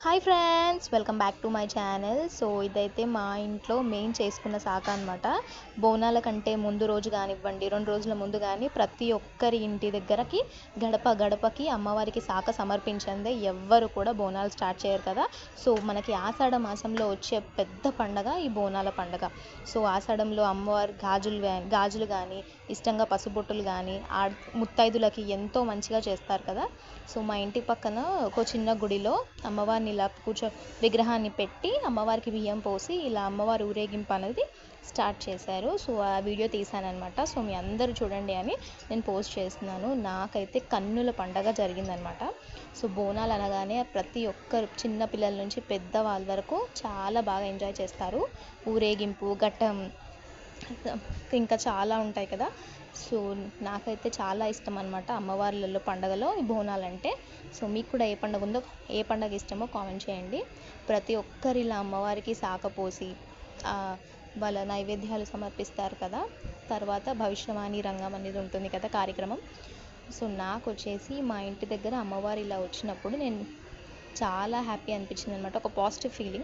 Hi friends, welcome back to my channel. So ఇదైతే మా ఇంట్లో మెయిన్ చేసుకున్న శాఖ అనమాట. బోనాల కంటే ముందు రోజు కానివ్వండి, 2 రోజుల ముందు కానీ ప్రతి ఒక్కరి ఇంటి దగ్గరకి గడప గడపకి అమ్మవారికి శాఖ సమర్పించిందే ఎవ్వరు కూడా బోనాలు స్టార్ట్ చేయరు కదా. సో మనకి ఆషాఢ మాసంలో వచ్చే పెద్ద పండగ ఈ బోనాల పండగ. సో ఆషాఢంలో అమ్మవారి గాజులు కానీ, ఇష్టంగా పసుబొట్టులు కానీ ముత్తైదులకి ఎంతో మంచిగా చేస్తారు కదా. సో మా ఇంటి పక్కన ఒక చిన్న గుడిలో అమ్మవారిని ఇలా విగ్రహాన్ని పెట్టి అమ్మవారికి బియ్యం పోసి ఇలా అమ్మవారి ఊరేగింపు అనేది స్టార్ట్ చేశారు. సో ఆ వీడియో తీసానమాట. సో మీ అందరూ చూడండి అని నేను పోస్ట్ చేస్తున్నాను. నాకైతే కన్నుల పండగ జరిగిందనమాట. సో బోనాలు అనగానే ప్రతి ఒక్కరు చిన్న పిల్లల నుంచి పెద్దవాళ్ళ వరకు చాలా బాగా ఎంజాయ్ చేస్తారు. ఊరేగింపు ఘట్టం ఇంకా చాలా ఉంటాయి కదా. సో నాకైతే చాలా ఇష్టం అనమాట అమ్మవార్లలో పండగలో ఈ బోనాలంటే. సో మీకు కూడా ఏ పండుగ ఉందో, ఏ పండుగ ఇష్టమో కామెంట్ చేయండి. ప్రతి ఒక్కరు ఇలా అమ్మవారికి శాఖ పోసి వాళ్ళ నైవేద్యాలు సమర్పిస్తారు కదా. తర్వాత భవిష్యవాణి రంగం అనేది ఉంటుంది కదా కార్యక్రమం. సో నాకు వచ్చేసి మా ఇంటి దగ్గర అమ్మవారు ఇలా వచ్చినప్పుడు నేను చాలా హ్యాపీ అనిపించింది అనమాట. ఒక పాజిటివ్ ఫీలింగ్.